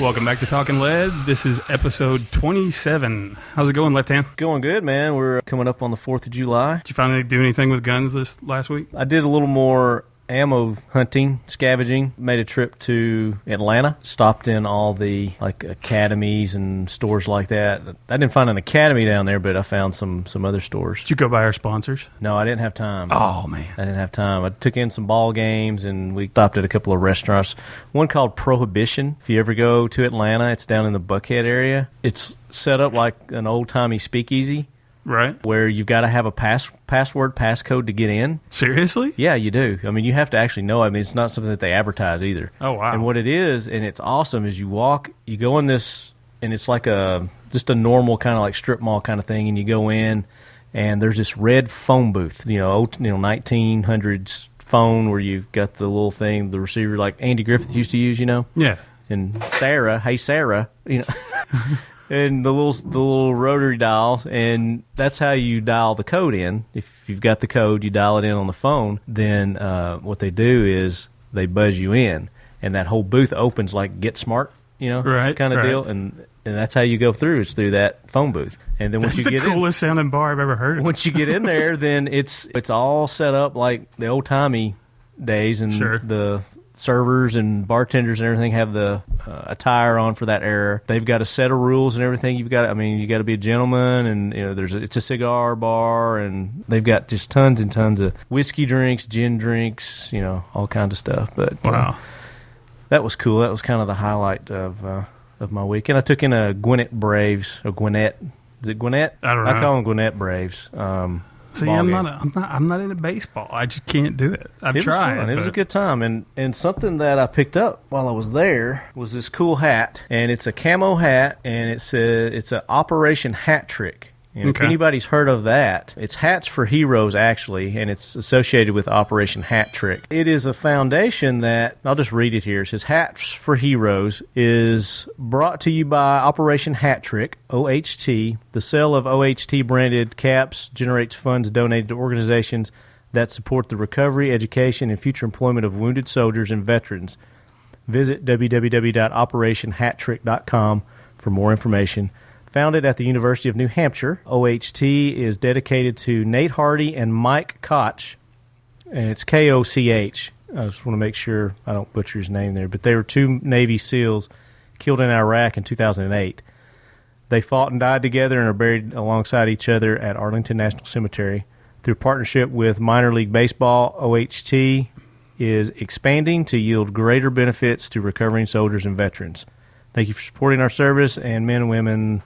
Welcome back to Talking Lead. This is episode 27. How's it going, Left Hand? Going good, man. We're coming up on the 4th of July. Did you finally do anything with guns this last week? I did a little more ammo hunting, scavenging. Made a trip to Atlanta. Stopped in all the academies and stores like that. I didn't find an academy down there, but I found some other stores. Did you go by our sponsors? No, I didn't have time. Oh, man. I didn't have time. I took in some ball games, and we stopped at a couple of restaurants. One called Prohibition. If you ever go to Atlanta, it's down in the Buckhead area. It's set up like an old-timey speakeasy. Right. Where you've got to have a passcode to get in. Seriously? Yeah, you do. I mean, you have to actually know. I mean, it's not something that they advertise either. Oh, wow. And what it is, and it's awesome, is you go in this, and it's like just a normal kind of like strip mall kind of thing, and you go in, and there's this red phone booth, 1900s phone where you've got the little thing, the receiver like Andy Griffith used to use, Yeah. And Sarah, hey Sarah, and the little rotary dials, and that's how you dial the code in. If you've got the code, you dial it in on the phone. Then what they do is they buzz you in, and that whole booth opens like Get Smart, right, kind of deal. And that's how you go through. It's through that phone booth. And then once That's you the get coolest sounding bar I've ever heard of. Once you get in there, then it's all set up like the old timey days, and Sure. the servers and bartenders and everything have the attire on for that era. They've got a set of rules and everything. You got to be a gentleman, and it's a cigar bar, and they've got just tons and tons of whiskey drinks, gin drinks, all kinds of stuff. But Wow. That was cool. That was kind of the highlight of my week. And I took in a Gwinnett Braves, or Gwinnett. Is it Gwinnett? I don't know. I call them Gwinnett Braves. See, I'm not into baseball. I just can't do it. I've tried. It was a good time, and something that I picked up while I was there was this cool hat, and it's a camo hat, and it's an Operation Hat Trick. And if anybody's heard of that, it's Hats for Heroes, actually, and it's associated with Operation Hat Trick. It is a foundation that, I'll just read it here. It says, Hats for Heroes is brought to you by Operation Hat Trick, OHT. The sale of OHT-branded caps generates funds donated to organizations that support the recovery, education, and future employment of wounded soldiers and veterans. Visit www.operationhattrick.com for more information. Founded at the University of New Hampshire, OHT is dedicated to Nate Hardy and Mike Koch, and it's Koch. I just want to make sure I don't butcher his name there, but they were two Navy SEALs killed in Iraq in 2008. They fought and died together and are buried alongside each other at Arlington National Cemetery. Through partnership with Minor League Baseball, OHT is expanding to yield greater benefits to recovering soldiers and veterans. Thank you for supporting our service and men and women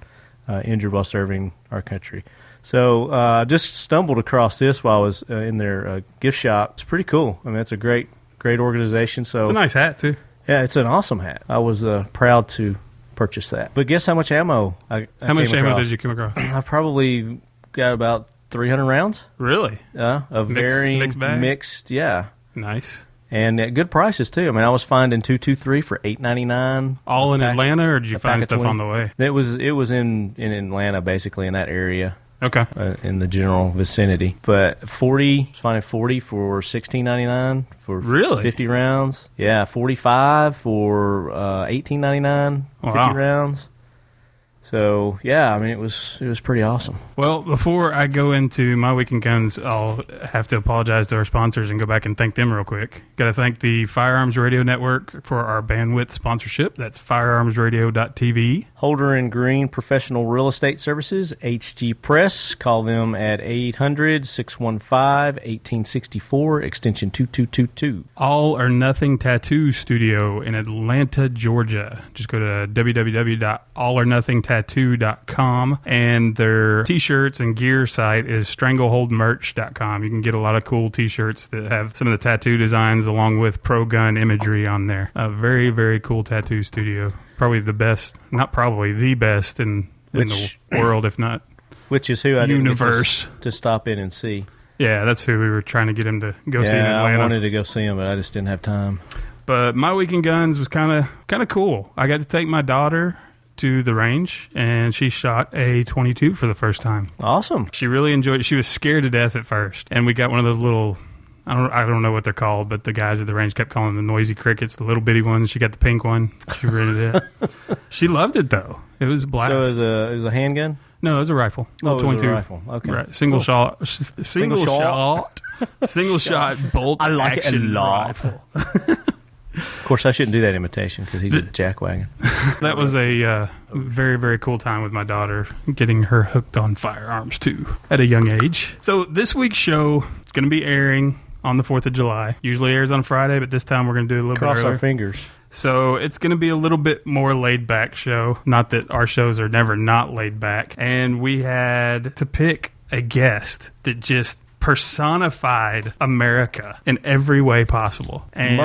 injured while serving our country. So I just stumbled across this while I was in their gift shop. It's pretty cool. I mean, it's a great organization. So it's a nice hat, too. Yeah, it's an awesome hat. I was proud to purchase that. But guess how much ammo How much ammo did you come across? I probably got about 300 rounds. Really? Of varying mixed, yeah. Nice. And at good prices, too. I mean, I was finding 223 for $8.99. All in Atlanta, or did you find stuff on the way? It was in Atlanta, basically, in that area. Okay. In the general vicinity. But 40 for $16.99 for really? 50 rounds. Yeah, 45 for $18.99, 50 rounds. So, yeah, I mean, it was pretty awesome. Well, before I go into my weekend guns, I'll have to apologize to our sponsors and go back and thank them real quick. Got to thank the Firearms Radio Network for our bandwidth sponsorship. That's firearmsradio.tv. Holder and Green Professional Real Estate Services, HG Press. Call them at 800-615-1864, extension 2222. All or Nothing Tattoo Studio in Atlanta, Georgia. Just go to www.allornothingtattoo.com, and their t-shirts and gear site is strangleholdmerch.com. You can get a lot of cool t-shirts that have some of the tattoo designs along with pro gun imagery on there. A very, very cool tattoo studio. Probably the best, not probably, the best in the world, if not which is who I universe. Didn't get to stop in and see. Yeah, that's who we were trying to get him to go see in Atlanta. I wanted to go see him, but I just didn't have time. But my weekend guns was kind of cool. I got to take my daughter to the range, and she shot a .22 for the first time. Awesome. She really enjoyed it. She was scared to death at first, and we got one of those little I don't know what they're called, but the guys at the range kept calling them the noisy crickets, the little bitty ones. She got the pink one. She rented it. She loved it though. It was a blast. So it was a handgun? No, it was a rifle. Oh, it was 22. a rifle. Okay. Right. Single shot. Single shot. Single shot bolt I like it a action lot. rifle. Of course, I shouldn't do that imitation because he's a jackwagon. That was a very, very cool time with my daughter, getting her hooked on firearms too at a young age. So this week's show is going to be airing on the 4th of July. Usually airs on Friday, but this time we're going to do it a little Cross bit our earlier. fingers. So it's going to be a little bit more laid back show. Not that our shows are never not laid back. And we had to pick a guest that just personified America in every way possible. And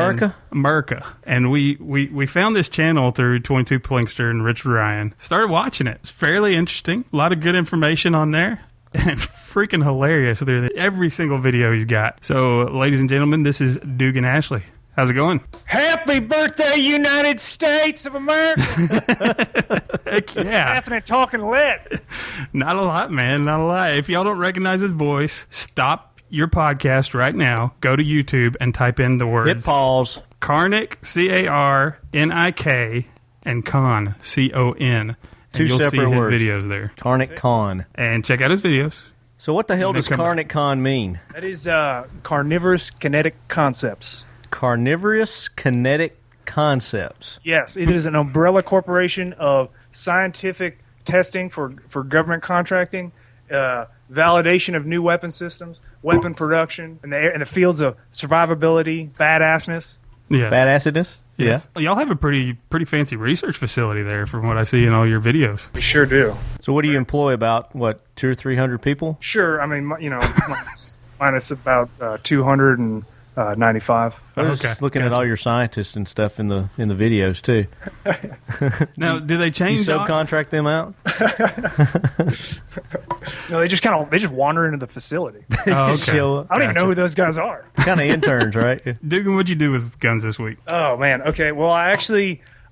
Merica. And we found this channel through 22 Plinkster and Richard Ryan. Started watching it. It's fairly interesting. A lot of good information on there. And freaking hilarious through every single video he's got. So, ladies and gentlemen, this is Dugan Ashley. How's it going? Happy birthday, United States of America! Heck yeah. Happening talking lit. Not a lot, man. Not a lot. If y'all don't recognize his voice, stop your podcast right now. Go to YouTube and type in the words. Hit pause. Karnik, Carnik, and Con, Con. Two you'll separate see his words. videos there. Karnik Khan. And check out his videos. So what the hell And then does come back. Karnik Khan mean? That is carnivorous kinetic concepts. Carnivorous kinetic concepts. Yes, it is an umbrella corporation of scientific testing for government contracting, validation of new weapon systems, weapon production, in the fields of survivability, badassness. Yes. Badassedness? Yes. Y'all have a pretty fancy research facility there from what I see in all your videos. We sure do. So what do you employ? About, 200 or 300 people? Sure, I mean, minus about 295. I was just looking at all your scientists and stuff in the videos, too. Now, do they You change subcontract them out? No, they just wander into the facility. Oh, okay. Show up. I don't even know who those guys are. Kind of interns, right? Dugan, what'd you do with guns this week? Oh man. Okay. Well, I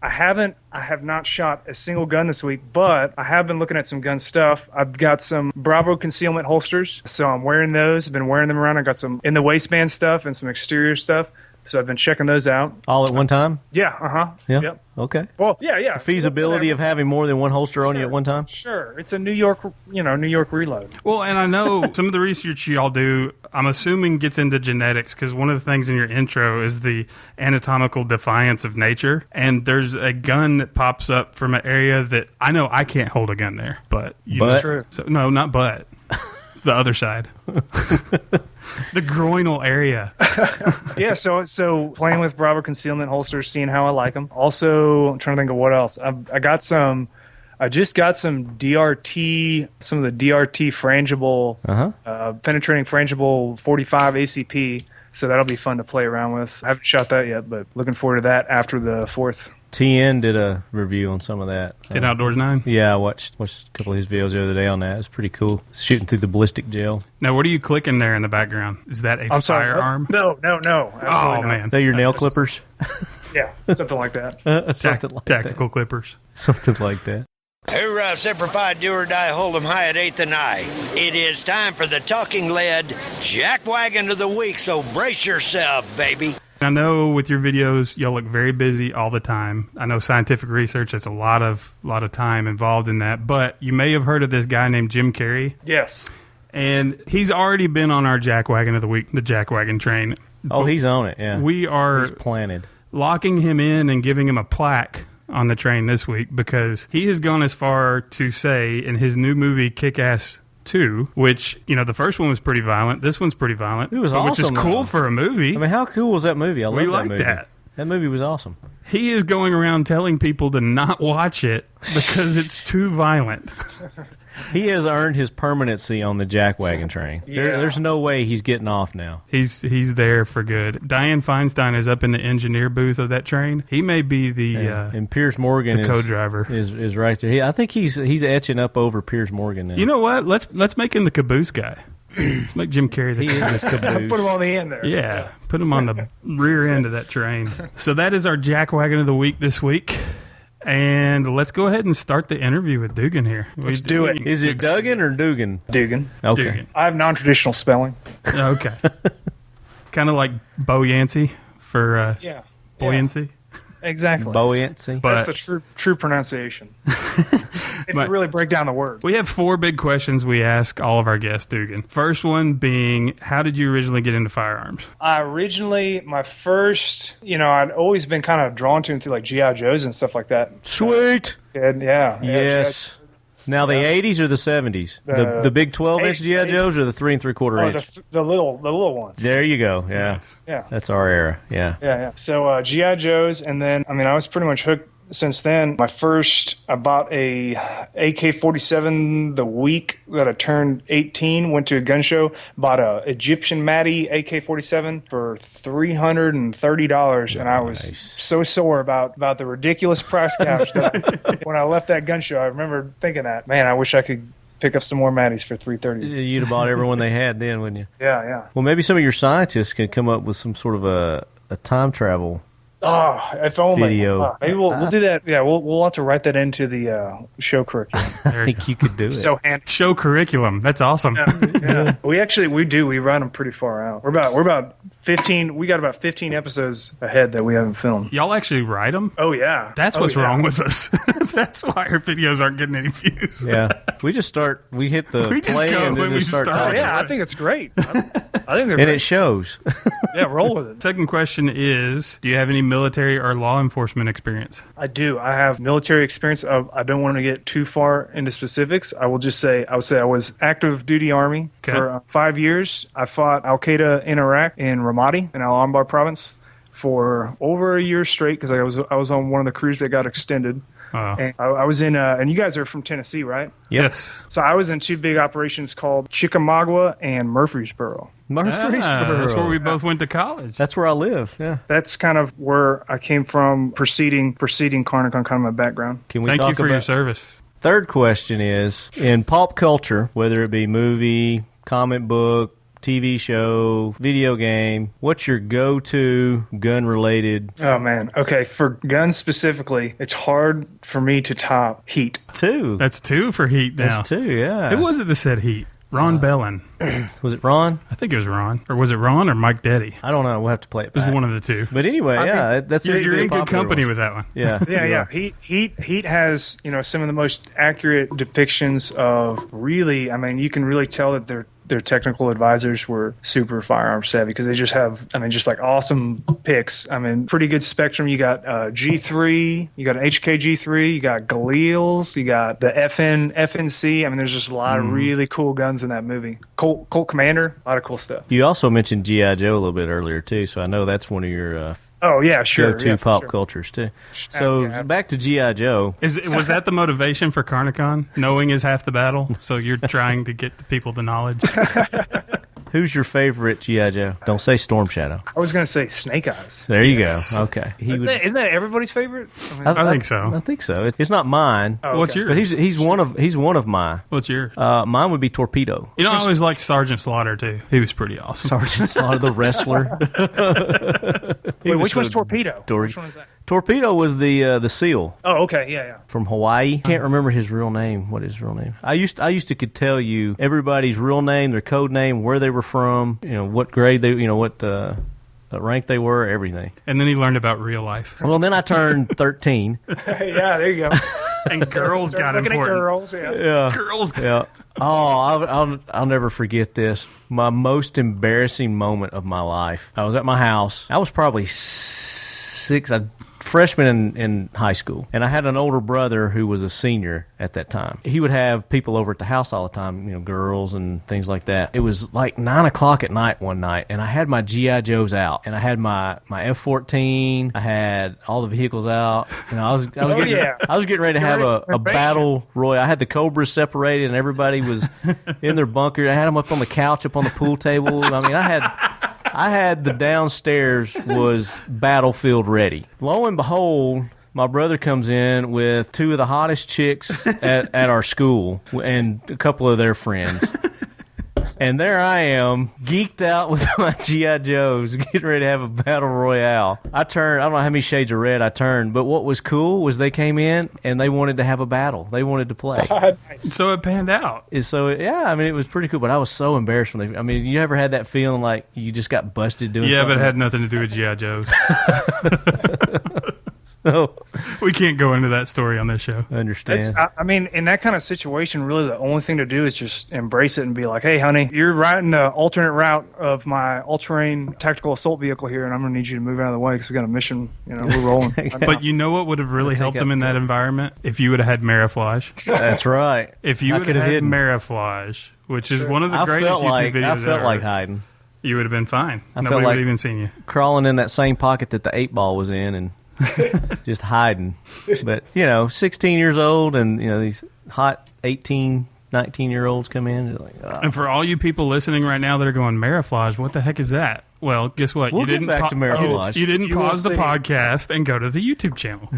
have not shot a single gun this week, but I have been looking at some gun stuff. I've got some Bravo concealment holsters, so I'm wearing those. I've been wearing them around. I got some in the waistband stuff and some exterior stuff. So I've been checking those out. All at one time? Yeah. Yeah. Yep. Okay. Well, yeah. The feasibility of having more than one holster on you at one time? Sure. It's a New York reload. Well, and I know some of the research y'all do, I'm assuming gets into genetics, because one of the things in your intro is the anatomical defiance of nature. And there's a gun that pops up from an area that I know I can't hold a gun there, but But? True. So, no, not but. The other side. The groinal area. Yeah, so playing with Bravo concealment holsters, seeing how I like them. Also, I'm trying to think of what else. I just got some DRT, some of the DRT frangible, penetrating frangible 45 ACP. So that'll be fun to play around with. I haven't shot that yet, but looking forward to that after the 4th. TN did a review on some of that. 10 Outdoors 9. Yeah, I watched a couple of his videos the other day on that. It's pretty cool. Shooting through the ballistic gel. Now, what are you clicking there in the background? Is that a I'm sorry. firearm? No. Absolutely not. Man. Is that your nail clippers? Yeah, something like that. Something like Tactical clippers. that. Something like that. Hoorah, Semper Fi, do or die, hold 'em high at 8th and I. It is time for the talking lead jackwagon of the week, so brace yourself, baby. I know with your videos, y'all look very busy all the time. I know scientific research, it's a lot of time involved in that. But you may have heard of this guy named Jim Carrey. Yes. And he's already been on our jackwagon of the week, the jackwagon train. Oh, he's on it, yeah. We are He's planted. locking him in and giving him a plaque on the train this week because he has gone as far to say in his new movie Kick-Ass 2, which, the first one was pretty violent. This one's pretty violent. It was Which is awesome, cool though. for a movie. I mean, how cool was that movie? I love We that like movie. that. That movie was awesome. He is going around telling people to not watch it because it's too violent. He has earned his permanency on the jackwagon train. Yeah. There's no way he's getting off now. He's there for good. Diane Feinstein is up in the engineer booth of that train. He may be the And Piers Morgan the co-driver. is right there. I think he's etching up over Piers Morgan now. You know what? Let's make him the caboose guy. Let's make Jim Carrey the he is his caboose. Put them on the end there. Yeah, put him on the rear end of that train. So that is our jackwagon of the week this week. And let's go ahead and start the interview with Dugan here. Let's do it. Is it Duggan or Dugan? Dugan. Okay. Dugan. I have non-traditional spelling. Okay. Kind of like Bo Yancey for buoyancy. Exactly. Buoyancy. That's the true pronunciation. If you really break down the word. We have 4 big questions we ask all of our guests, Dugan. First one being, how did you originally get into firearms? My first, I'd always been kind of drawn to them through like G.I. Joes and stuff like that. Sweet. And Yes. Now the 80s or the 70s? The big 12-inch G.I. Joes or the 3 3/4 inch? The little ones. There you go. Yeah. Nice. Yeah. That's our era. Yeah. Yeah. So G.I. Joes, and then, I was pretty much hooked since then. I bought a AK-47 the week that I turned 18, went to a gun show, bought a Egyptian Matty AK-47 for $330, and I was so sore about the ridiculous price gouge that when I left that gun show, I remember thinking that, man, I wish I could pick up some more Matties for $330. You'd have bought everyone they had then, wouldn't you? Yeah. Well, maybe some of your scientists can come up with some sort of a time travel if only. video. Maybe we'll do that. Yeah, we'll have to write that into the show curriculum. I think you could do it. So handy. Show curriculum. That's awesome. Yeah. We run them pretty far out. We're about 15. We got about 15 episodes ahead that we haven't filmed. Y'all actually write them? Oh yeah. That's what's wrong with us. That's why our videos aren't getting any views. Yeah. We hit the We just play go and when then we just start start. talking. Yeah, I think it's great. I think they're And great. it shows. Yeah, roll with it. Second question is, do you have any military or law enforcement experience? I do. I have military experience. I don't want to get too far into specifics. I would say I was active duty Army for 5 years. I fought Al Qaeda in Iraq in Ramadi in Al Anbar province for over a year straight because I was on one of the crews that got extended. And I was in, and you guys are from Tennessee, right? Yes. So I was in 2 big operations called Chickamauga and Murfreesboro. Murfreesboro. That's where we both went to college. That's where I live. Yeah. That's kind of where I came from, preceding Carnicon, kind of my background. Can we Thank talk you for about your service. Third question is, in pop culture, whether it be movie, comic book, TV show, video game, what's your go-to gun-related? Oh, man. Okay, for guns specifically, it's hard for me to top Heat. 2. That's 2 for Heat now. That's 2, yeah. Who was it that said Heat? Ron Bellin. Was it Ron? I think it was Ron. Or was it Ron or Mike Deddy? I don't know. We'll have to play it It was back. one of the 2. But anyway, that's You're in good popular company one. with that one. Yeah. Yeah. Heat has, some of the most accurate depictions of really, you can really tell that their technical advisors were super firearm savvy because they just have, just like awesome picks. Pretty good spectrum. You got G3, you got an HK-G3, you got Galils, you got the FNC. There's just a lot of really cool guns in that movie. Colt Commander, a lot of cool stuff. You also mentioned G.I. Joe a little bit earlier, too, so I know that's one of your Oh, yeah, sure. go-to pop cultures, too. So back to G.I. Joe. Was that the motivation for Carnicon? Knowing is half the battle? So you're trying to get the people the knowledge? Who's your favorite G.I. Joe? Don't say Storm Shadow. I was going to say Snake Eyes. There you go. Okay. Isn't that everybody's favorite? I think so. I think so. It's not mine, Oh, What's okay. yours? but he's one of mine. What's yours? Mine would be Torpedo. I always liked Sergeant Slaughter, too. He was pretty awesome. Sergeant Slaughter, the wrestler. Wait, which one's Torpedo? Dory. Which one is that? Torpedo was the SEAL Oh, okay. Yeah. from Hawaii. Can't remember his real name. What is his real name? I used to could tell you everybody's real name, their code name, where they were from, what grade they, what rank they were, everything. And then he learned about real life. Well, then I turned 13. Yeah, there you go. And girls Start got looking important. at girls, yeah. Yeah. Girls. Yeah. Oh, I'll never forget this. My most embarrassing moment of my life. I was at my house. I was probably freshman in high school, and I had an older brother who was a senior at that time. He would have people over at the house all the time, girls and things like that. It was like 9 o'clock at night one night, and I had my G.I. Joes out, and I had my F-14. I had all the vehicles out. I was getting ready to have a battle royal. I had the Cobras separated, and everybody was in their bunker. I had them up on the couch, up on the pool table. I had the downstairs was battlefield ready. Lo and behold, my brother comes in with 2 of the hottest chicks at our school and a couple of their friends. And there I am, geeked out with my G.I. Joes, getting ready to have a battle royale. I don't know how many shades of red I turned, but what was cool was they came in and they wanted to have a battle. They wanted to play. Nice. So it panned out. So, yeah, I mean, it was pretty cool, but I was so embarrassed when you ever had that feeling like you just got busted doing something? Yeah, but it had nothing to do with G.I. Joe's. So, We can't go into that story on this show. I understand. I mean, in that kind of situation, really the only thing to do is just embrace it and be like, hey, honey, you're riding the alternate route of my all-terrain tactical assault vehicle here, and I'm going to need you to move out of the way because we got a mission. We're rolling. But you know what would have really helped him in that environment? If you would have had Mariflage. That's right. If you would have had Mariflage, which is one of the greatest YouTube videos I felt ever, like hiding. You would have been fine. I Nobody felt would like have even seen you. Crawling in that same pocket that the 8-ball was in and just hiding. But, 16 years old and, these hot 18, 19-year-olds come in. Like, oh. And for all you people listening right now that are going, Mariflage, what the heck is that? Well, guess what? We'll get back to Mariflage. You didn't pause the podcast and go to the YouTube channel.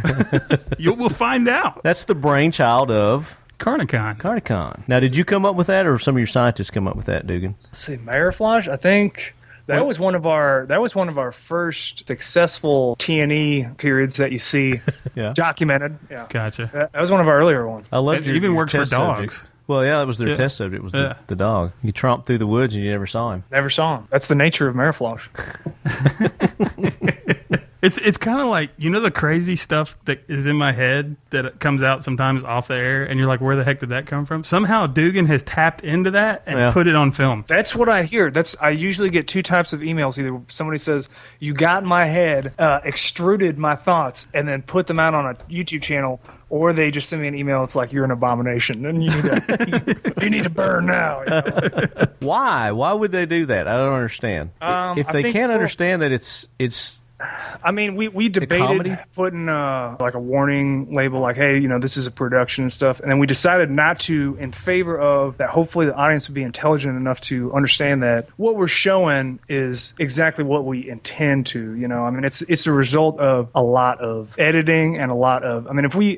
You will find out. That's the brainchild of Carnicon. Now, did you come up with that, or some of your scientists come up with that, Dugan? Let's see, Mariflage, I think that was one of our first successful T&E periods that you see documented. Yeah. Gotcha. That was one of our earlier ones. I loved it. Even works for test dogs. subject. Well, yeah, that was their test subject. Was the dog. You tromped through the woods and you never saw him. Never saw him. That's the nature of Mariflage. It's kind of like, the crazy stuff that is in my head that comes out sometimes off the air, and you're like, where the heck did that come from? Somehow Dugan has tapped into that and put it on film. That's what I hear. I usually get two types of emails. Either somebody says, you got in my head, extruded my thoughts, and then put them out on a YouTube channel, or they just send me an email. It's like, you're an abomination, and you need to burn now. Why? Why would they do that? I don't understand. If they can't understand that it's I mean, we debated putting like a warning label, like, hey, this is a production and stuff, and then we decided not to, in favor of that. Hopefully, the audience would be intelligent enough to understand that what we're showing is exactly what we intend to. I mean, it's a result of a lot of editing and a lot of. I mean, if we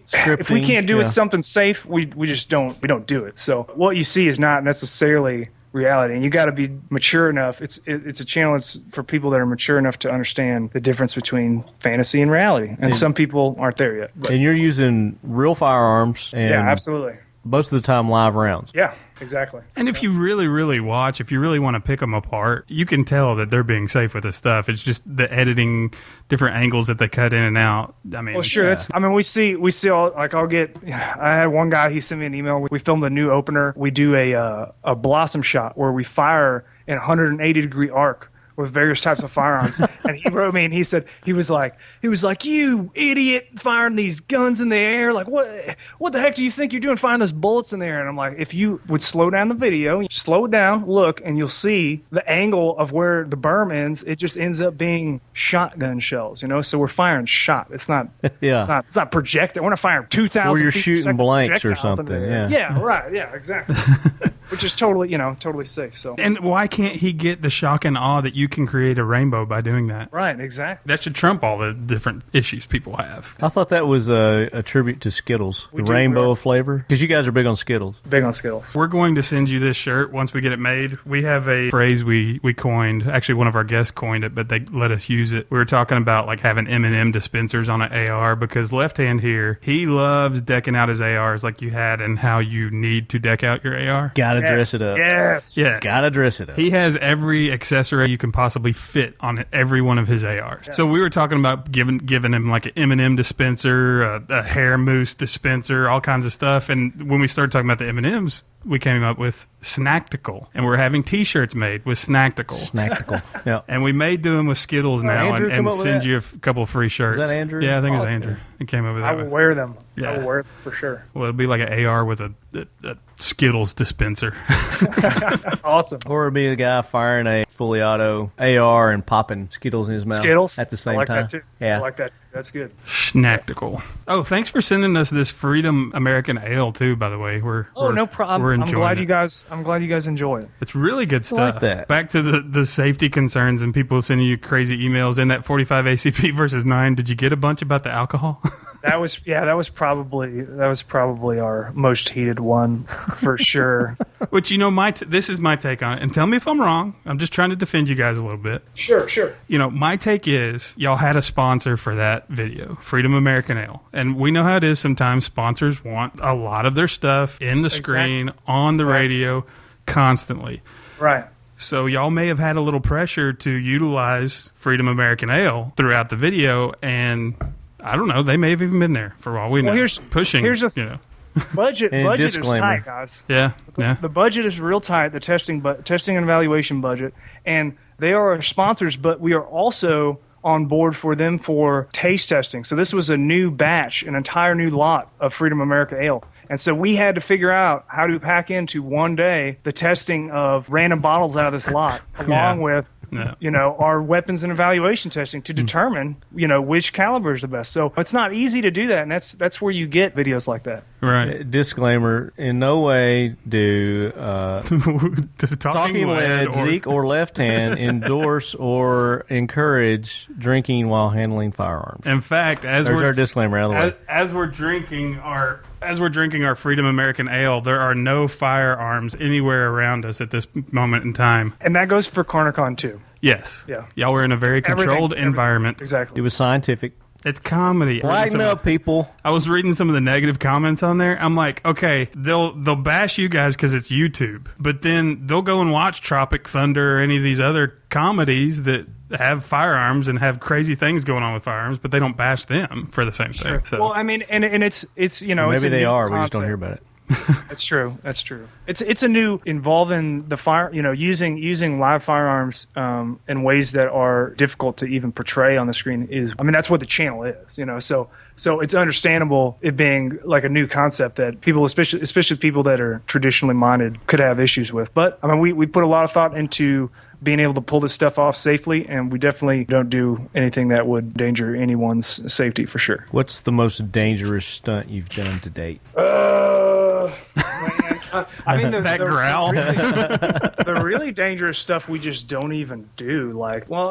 can't do it something safe, we just don't do it. So what you see is not necessarily reality, and you got to be mature enough. It's a channel. It's for people that are mature enough to understand the difference between fantasy and reality. And some people aren't there yet. And you're using real firearms. And yeah, absolutely. Most of the time, live rounds. Yeah, exactly. And if you really, really watch, if you really want to pick them apart, you can tell that they're being safe with this stuff. It's just the editing, different angles that they cut in and out. I mean, well, sure. We see all, like, I had one guy, he sent me an email. We filmed a new opener. We do a blossom shot where we fire in a 180-degree arc with various types of firearms. And he wrote me and he said, he was like, you idiot, firing these guns in the air. Like, what the heck do you think you're doing firing those bullets in the air? And I'm like, if you would slow down the video, slow it down, look, and you'll see the angle of where the berm ends. It just ends up being shotgun shells, So we're firing shot. It's not, it's not projected. We're not firing 2,000. Or you're shooting blanks or something. Yeah, right. Yeah, exactly. Which is totally, totally safe. So. And why can't he get the shock and awe that you can create a rainbow by doing that? Right, exactly. That should trump all the different issues people have. I thought that was a tribute to Skittles, the rainbow of flavor. Because you guys are big on Skittles. Big on Skittles. We're going to send you this shirt once we get it made. We have a phrase we coined. Actually, one of our guests coined it, but they let us use it. We were talking about like having M&M dispensers on an AR, because Left Hand here, he loves decking out his ARs like you had and how you need to deck out your AR. Gotta dress it up. Yes. Gotta dress it up. He has every accessory you can possibly fit on every one of his ARs. Yeah. So we were talking about giving him like an M&M dispenser, a hair mousse dispenser, all kinds of stuff. And when we started talking about the M&Ms, we came up with Snacktical, and we're having T-shirts made with Snacktical. Yeah. And we may do them with Skittles now and send you a couple of free shirts. Is that Andrew? Yeah, I think it's Andrew. It came up with that. I will wear them. Yeah. I will wear them for sure. Well, it'll be like an AR with a Skittles dispenser. Awesome. Or it'll be a guy firing a fully auto AR and popping Skittles in his mouth. Skittles? At the same I like time. That too. Yeah. I like that. That's good. Snacktical. Oh, thanks for sending us this Freedom American Ale too. By the way, no problem. We're enjoying I'm glad you guys enjoy it. It's really good stuff. I like that. Back to the safety concerns and people sending you crazy emails. In that 45 ACP versus 9, did you get a bunch about the alcohol? That was probably our most heated one for sure. Which, this is my take on it. And tell me if I'm wrong. I'm just trying to defend you guys a little bit. Sure. My take is y'all had a sponsor for that video, Freedom American Ale. And we know how it is sometimes. Sponsors want a lot of their stuff in the screen, on the radio, constantly. Right. So y'all may have had a little pressure to utilize Freedom American Ale throughout the video, and I don't know, they may have even been there for all we know. Here's budget is tight, guys. Yeah. The budget is real tight, the testing and evaluation budget, and they are our sponsors, but we are also on board for them for taste testing. So this was a new batch, an entire new lot of Freedom America Ale. And so we had to figure out how to pack into one day the testing of random bottles out of this lot, along with our weapons and evaluation testing to determine, which caliber is the best. So it's not easy to do that, and that's where you get videos like that. Right. Disclaimer: in no way do Talking Lead, Zeke, or Left Hand endorse or encourage drinking while handling firearms. In fact, there's our disclaimer out of the way. As we're drinking our Freedom American Ale, there are no firearms anywhere around us at this moment in time. And that goes for CornerCon too. Yes. Yeah. Y'all were in a very controlled environment. Exactly. It was scientific. It's comedy. Lighten up, people. I was reading some of the negative comments on there. I'm like, okay, they'll bash you guys because it's YouTube, but then they'll go and watch Tropic Thunder or any of these other comedies that have firearms and have crazy things going on with firearms, but they don't bash them for the same thing. Sure. So. Well, I mean, and it's maybe they are. We just don't hear about it. That's true. It's a new involving the fire, using live firearms in ways that are difficult to even portray on the screen that's what the channel is, so it's understandable it being like a new concept that people, especially people that are traditionally minded, could have issues with. But I mean, we put a lot of thought into being able to pull this stuff off safely, and we definitely don't do anything that would endanger anyone's safety for sure. What's the most dangerous stunt you've done to date? I mean, that growl. The really dangerous stuff we just don't even do.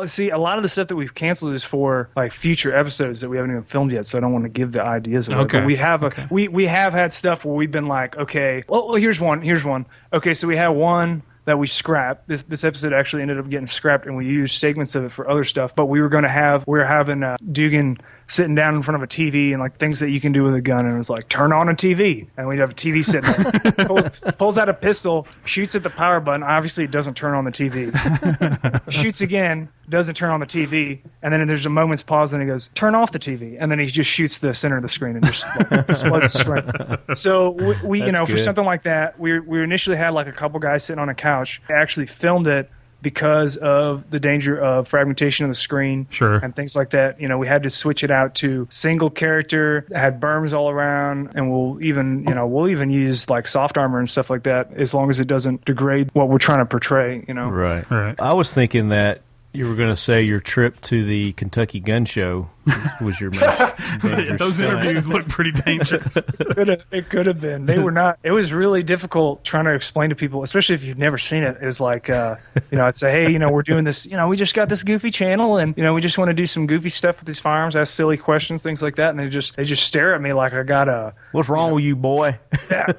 See, a lot of the stuff that we've canceled is for future episodes that we haven't even filmed yet. So I don't want to give the ideas away. Okay. But we have had stuff where we've been like, okay, well, here's one. Okay, so we had one that we scrapped. This episode actually ended up getting scrapped, and we used segments of it for other stuff. But we were having Dugan sitting down in front of a TV and things that you can do with a gun, and it was like, turn on a TV, and we'd have a TV sitting there. pulls out a pistol, shoots at the power button. Obviously, it doesn't turn on the TV. Shoots again, doesn't turn on the TV, and then there's a moment's pause, and he goes, turn off the TV, and then he just shoots the center of the screen and just explodes the screen. So we for something like that, we initially had a couple guys sitting on a couch. I actually filmed it because of the danger of fragmentation of the screen, and things like that. We had to switch it out to single character, had berms all around, and we'll even use soft armor and stuff like that, as long as it doesn't degrade what we're trying to portray. Right. I was thinking that you were going to say your trip to the Kentucky Gun Show was your most dangerous Those interviews look pretty dangerous. It could have been. They were not. It was really difficult trying to explain to people, especially if you've never seen it. It was like, I'd say, hey, we're doing this. We just got this goofy channel, and we just want to do some goofy stuff with these firearms, ask silly questions, things like that, and they just stare at me like I got a. What's wrong with you, boy? Yeah,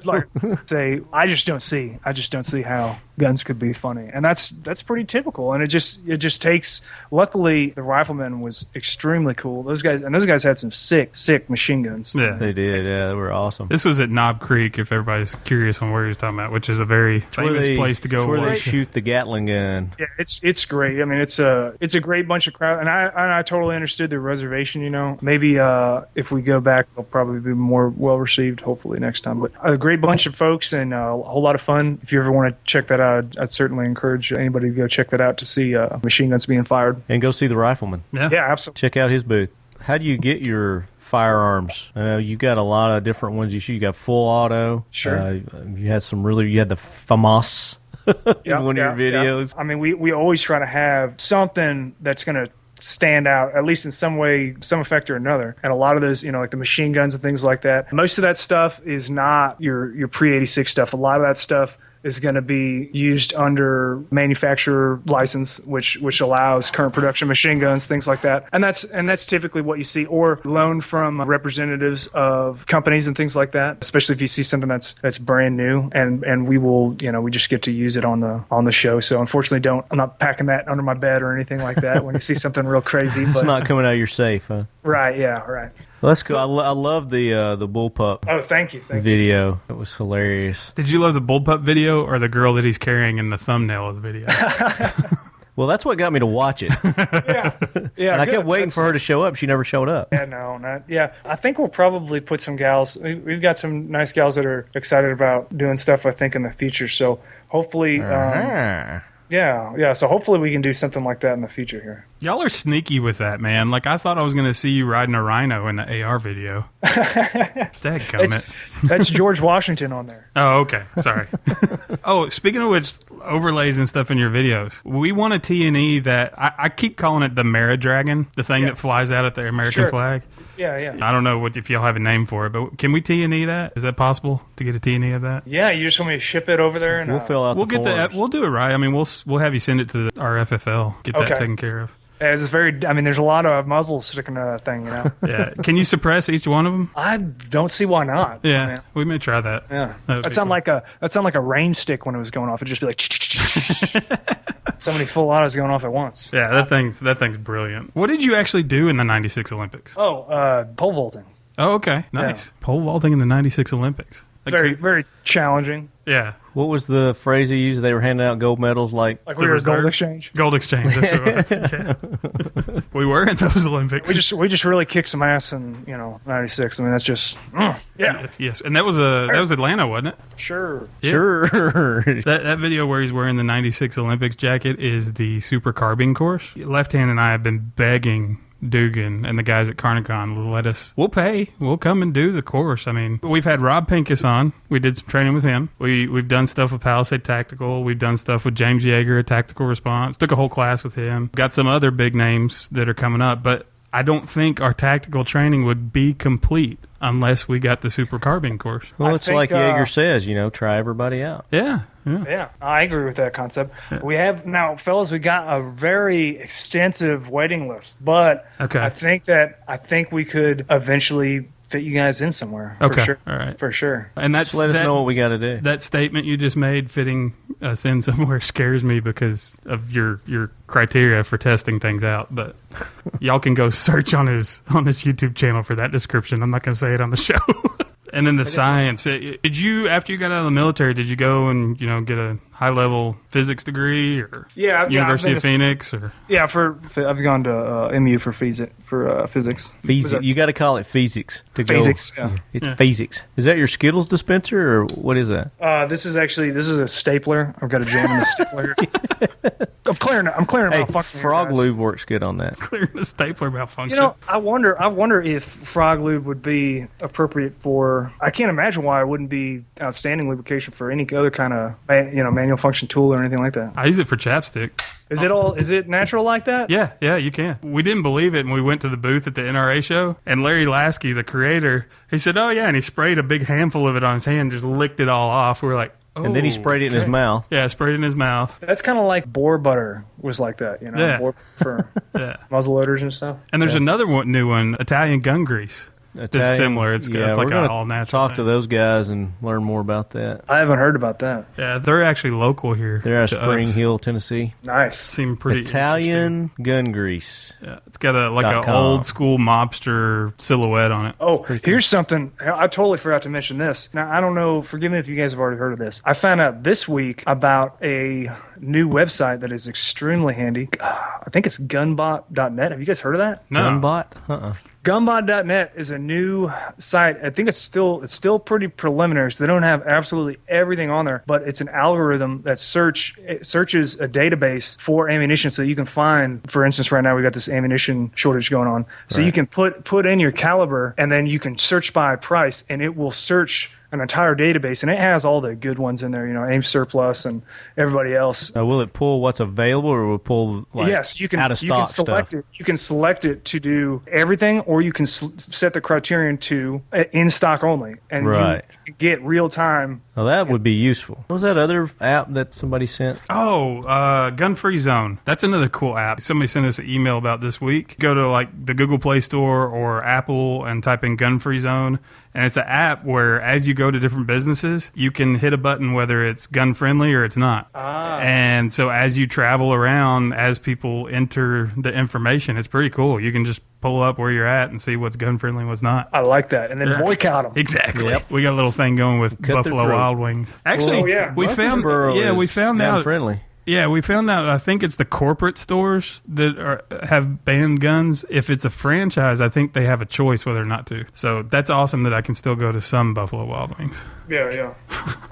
say I just don't see how guns could be funny, and that's pretty typical. And it just takes. Luckily, the Rifleman was extremely cool. Those guys had some sick machine guns. Yeah, they did. Yeah, they were awesome. This was at Knob Creek, if everybody's curious on where he was talking about, which is a very famous place to go. Where they shoot the Gatling gun. Yeah, it's great. I mean, it's a great bunch of crowd, and I totally understood their reservation. Maybe if we go back, they'll probably be more well received. Hopefully next time. But a great bunch of folks and a whole lot of fun. If you ever want to check that out, I'd certainly encourage anybody to go check that out to see machine guns being fired. And go see the Rifleman. Yeah, absolutely. Check out his booth. How do you get your firearms? You got a lot of different ones you shoot. You got full auto. Sure. You had the FAMAS in one of your videos. Yeah. I mean, we always try to have something that's going to stand out, at least in some way, some effect or another. And a lot of those, like the machine guns and things like that, most of that stuff is not your pre-86 stuff. A lot of that stuff is going to be used under manufacturer license, which allows current production machine guns, things like that. And that's typically what you see, or loan from representatives of companies and things like that, especially if you see something that's brand new, and we will, we just get to use it on the show. So unfortunately, I'm not packing that under my bed or anything like that when you see something real crazy. But it's not coming out of your safe, huh? Right, yeah, right. Well, that's cool. I love the bullpup thank you. video. It was hilarious. Did you love the bullpup video or the girl that he's carrying in the thumbnail of the video? Well, that's what got me to watch it. Yeah. And I kept waiting for her to show up. She never showed up. Yeah, no, not. Yeah, I think we'll probably put some gals. We've got some nice gals that are excited about doing stuff, I think, in the future. So hopefully, yeah. So hopefully we can do something like that in the future here. Y'all are sneaky with that, man. Like, I thought I was going to see you riding a rhino in the AR video. Dadgummit. That's George Washington on there. Oh, okay. Sorry. Oh, speaking of which, overlays and stuff in your videos. We want a T&E that, I keep calling it the Merica Dragon, the thing that flies out at the American flag. Yeah. I don't know if y'all have a name for it, but can we T&E that? Is that possible to get a T&E of that? Yeah, you just want me to ship it over there, and we'll fill out. We'll get that. We'll do it right. I mean, we'll have you send it to our FFL. Get that taken care of. It's there's a lot of muzzles sticking to that thing, Yeah. Can you suppress each one of them? I don't see why not. Yeah, we may try that. Yeah. That sound like a rain stick when it was going off. It'd just be like so many full autos going off at once. Yeah, that thing's brilliant. What did you actually do in the 96 Olympics? Pole vaulting. Oh, okay. Nice. Yeah. Pole vaulting in the 96 Olympics. Very challenging. Yeah. What was the phrase he used? They were handing out gold medals like we were Gold Exchange? Gold Exchange, that's what it was. Yeah. We were in those Olympics. We just really kicked some ass in, 96. I mean, that's just, yeah. Yes, and that was Atlanta, wasn't it? Sure. Yeah. Sure. That video where he's wearing the 96 Olympics jacket is the Super Carbine course. Left Hand and I have been begging Dugan and the guys at Carnicon, we'll pay. We'll come and do the course. I mean, we've had Rob Pincus on. We did some training with him. We've done stuff with Palisade Tactical. We've done stuff with James Yeager at Tactical Response. Took a whole class with him. Got some other big names that are coming up, but I don't think our tactical training would be complete unless we got the Super Carbine course. Well, it's like Yeager says, try everybody out. Yeah. I agree with that concept. Yeah. We have now, fellas, we got a very extensive waiting list, but I think we could eventually fit you guys in somewhere. Okay. For sure. All right. For sure. And just let us know what we got to do. That statement you just made, fitting us in somewhere, scares me because of your criteria for testing things out. But y'all can go search on his YouTube channel for that description. I'm not going to say it on the show. And then the science. Did you, after you got out of the military, did you go and get a high-level physics degree or University of Phoenix? Or I've gone to MU for physics. You got to call it physics to physics, go. Yeah. It's physics. Is that your Skittles dispenser or what is that? This is a stapler. I've got a jam in the stapler. I'm clearing malfunction. Frog lube works good on that. Clearing the stapler malfunction. I wonder if frog lube would be appropriate for. I can't imagine why it wouldn't be outstanding lubrication for any other kind of manual function tool or anything like that. I use it for chapstick. Is it natural like that? Yeah, you can. We didn't believe it, and we went to the booth at the NRA show, and Larry Lasky, the creator, he said, "Oh yeah," and he sprayed a big handful of it on his hand, just licked it all off. We were like, "Oh." And then he sprayed it in his mouth. Yeah, sprayed it in his mouth. That's kind of like boar butter was like that, Yeah. Boar for muzzle loaders and stuff. And there's another new one, Italian gun grease. It's similar. It's like an all-natural talk to those guys and learn more about that. I haven't heard about that. Yeah, they're actually local here. They're out of Spring Hill, Tennessee. Nice. Seem pretty Italian gun grease. Yeah, it's got an old-school mobster silhouette on it. Oh, here's something. I totally forgot to mention this. Now, I don't know. Forgive me if you guys have already heard of this. I found out this week about a new website that is extremely handy. I think it's gunbot.net. Have you guys heard of that? No. Gunbot? Gunbot.net is a new site. I think it's still pretty preliminary, so they don't have absolutely everything on there. But it's an algorithm that searches a database for ammunition, so you can find. For instance, right now we got this ammunition shortage going on, so you can put in your caliber, and then you can search by price, and it will search an entire database, and it has all the good ones in there. Aim Surplus and everybody else. Will it pull what's available, or will it pull yes, you can. out of stock you can select stuff? it. You can select it to do everything, or you can set the criterion to in stock only, and you can get real time. Well, that would be useful. What was that other app that somebody sent? Oh, Gun Free Zone. That's another cool app. Somebody sent us an email about this week. Go to like the Google Play Store or Apple and type in Gun Free Zone. And it's an app where as you go to different businesses, you can hit a button whether it's gun friendly or it's not. And so as you travel around, as people enter the information, it's pretty cool. You can just pull up where you're at and see what's gun friendly and what's not. I like that. And then boycott them. Exactly. Yep. We got a little thing going with Buffalo Wild Wings. Actually, we found out friendly. Yeah, we found out, I think it's the corporate stores that have banned guns. If it's a franchise, I think they have a choice whether or not to. So that's awesome that I can still go to some Buffalo Wild Wings. Yeah.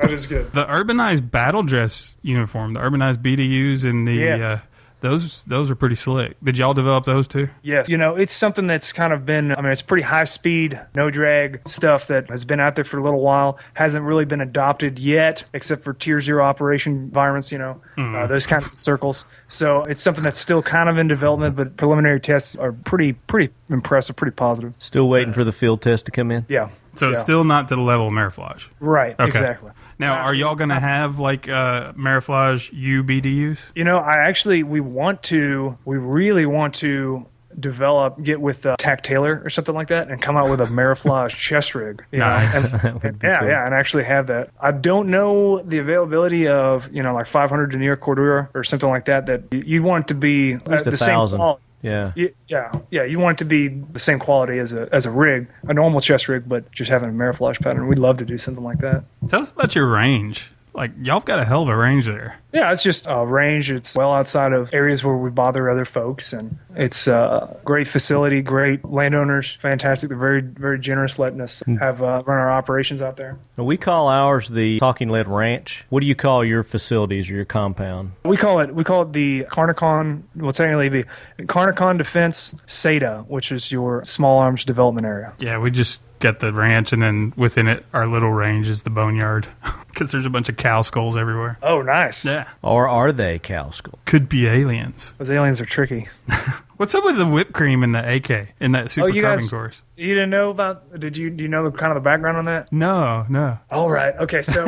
That is good. The urbanized battle dress uniform, the urbanized BDUs and the... Those are pretty slick. Did y'all develop those too? Yes. It's something that's kind of been, it's pretty high speed, no drag stuff that has been out there for a little while. Hasn't really been adopted yet, except for tier 0 operation environments, those kinds of circles. So it's something that's still kind of in development, but preliminary tests are pretty impressive, pretty positive. Still waiting for the field test to come in? Yeah. So it's still not to the level of Mariflage. Right, okay. Exactly. Now, are y'all going to have like Mariflage UBDUs? We really want to get with Tack Taylor or something like that and come out with a Mariflage chest rig. Nice. And actually have that. I don't know the availability of, like 500 denier Cordura or something like that you want it to be the same quality. Yeah. You want it to be the same quality as a rig, a normal chest rig, but just having a Mariflage pattern. We'd love to do something like that. Tell us about your range. Like, y'all got a hell of a range there. Yeah, it's just a range. It's well outside of areas where we bother other folks, and it's a great facility, great landowners, fantastic. They're very, very generous letting us have run our operations out there. We call ours the Talking Lead Ranch. What do you call your facilities or your compound? We call it the Carnicon, technically the Carnicon Defense SATA, which is your small arms development area. Yeah, we just get the ranch, and then within it, our little range is the boneyard because there's a bunch of cow skulls everywhere. Oh, nice. Yeah. Or are they cow skulls? Could be aliens. Those aliens are tricky. What's up with the whipped cream in the AK in that super carbon course? You didn't know about? Do you know kind of the background on that? No. All right. Okay. So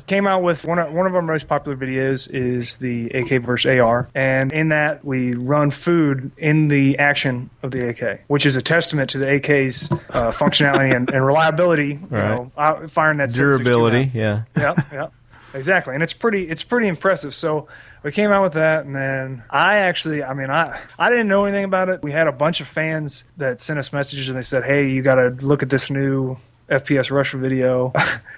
came out with one of our most popular videos is the AK versus AR, and in that we run food in the action of the AK, which is a testament to the AK's functionality and reliability. Firing that durability. Yeah. Yeah. Exactly, and it's pretty impressive. So we came out with that, and then I didn't know anything about it. We had a bunch of fans that sent us messages, and they said, "Hey, you got to look at this new FPS Rusher video.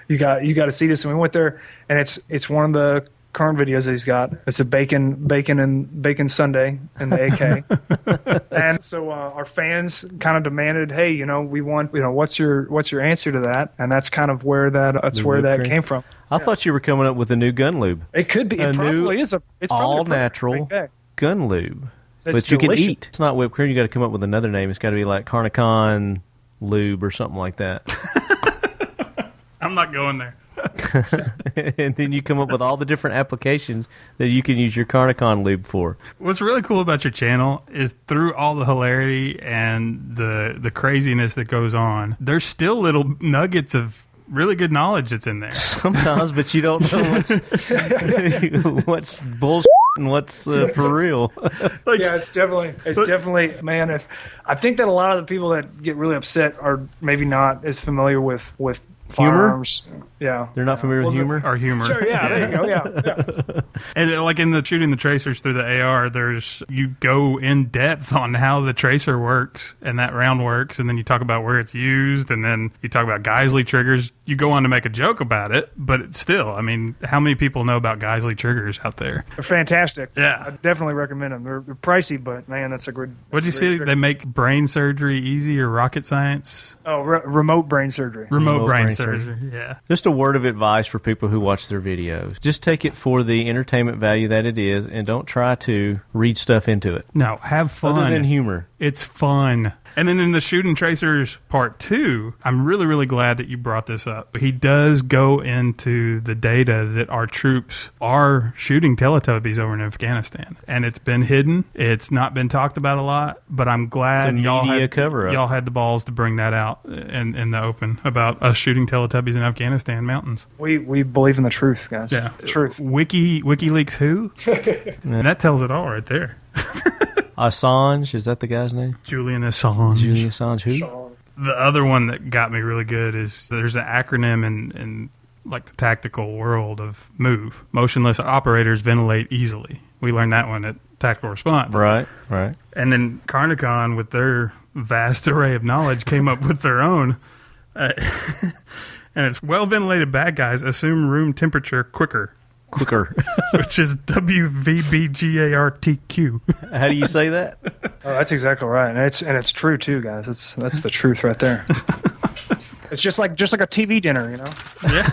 you got to see this." And we went there, and it's one of the current videos that he's got. It's a bacon Sunday in the AK. And so our fans kind of demanded, "Hey, we want, what's your answer to that?" And that's kind of where that came from. I thought you were coming up with a new gun lube. It could be. It probably is. It's all natural gun lube. That's but you delicious. can eat. It's not whipped cream. You got to come up with another name. It's got to be like Carnicon lube or something like that. I'm not going there. And then you come up with all the different applications that you can use your Carnicon lube for. What's really cool about your channel is through all the hilarity and the craziness that goes on, there's still little nuggets of really good knowledge that's in there. Sometimes, but you don't know what's bullshit and what's for real. Yeah, it's definitely, man. I think that a lot of the people that get really upset are maybe not as familiar with firearms. Yeah, they're not familiar with humor. Or humor. Sure, yeah, there you go. Yeah. And like in the shooting the tracers through the AR, you go in depth on how the tracer works and that round works, and then you talk about where it's used, and then you talk about Geisley triggers. You go on to make a joke about it, but it's still, I mean, how many people know about Geisley triggers out there? They're fantastic. Yeah, I definitely recommend them. They're pricey, but man, that's a good. What'd you say? Trigger. They make brain surgery easy or rocket science? Oh, remote brain surgery. Remote brain surgery. Yeah. Just a word of advice for people who watch their videos. Just take it for the entertainment value that it is, and don't try to read stuff into it. No, have fun. Other than humor. It's fun. And then in the Shooting Tracers Part 2, I'm really, really glad that you brought this up. He does go into the data that our troops are shooting Teletubbies over in Afghanistan. And it's been hidden. It's not been talked about a lot, but I'm glad y'all had the balls to bring that out in the open about us shooting Teletubbies in Afghanistan mountains. We believe in the truth, guys. Yeah. The truth. WikiLeaks who? And that tells it all right there. Assange, is that the guy's name? Julian Assange. Julian Assange, who? The other one that got me really good is there's an acronym in like the tactical world of MOVE. Motionless operators ventilate easily. We learned that one at Tactical Response. Right. And then Carnicon, with their vast array of knowledge, came up with their own. And it's well-ventilated bad guys assume room temperature quicker. Which is WVBGARTQ. How do you say that? Oh, that's exactly right, and it's true too, guys. That's the truth right there. It's just like a TV dinner, you know. Yeah,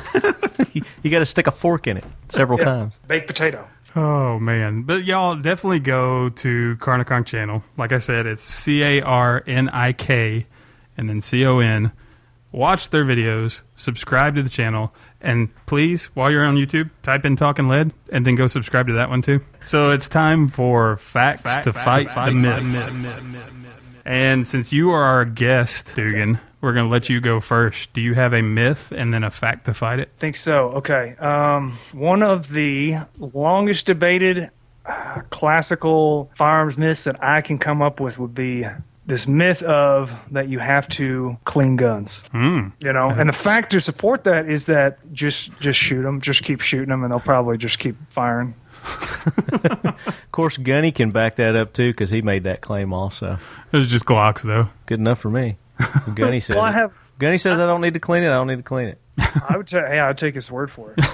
you got to stick a fork in it several times. Baked potato. Oh man, but y'all definitely go to Carnicon channel. Like I said, it's CARNIK and then CON. Watch their videos, subscribe to the channel, and please, while you're on YouTube, type in Talking Lead, and then go subscribe to that one too. So it's time for Facts to Fight the Myth. And since you are our guest, Dugan, we're going to let you go first. Do you have a myth and then a fact to fight it? Think so. Okay. One of the longest debated classical firearms myths that I can come up with would be this myth of that you have to clean guns, you know, and the fact to support that is that just shoot them, just keep shooting them, and they'll probably just keep firing. Of course, Gunny can back that up too because he made that claim also. It was just Glocks, though. Good enough for me. Gunny says. Gunny says I don't need to clean it. I don't need to clean it. I'd take his word for it.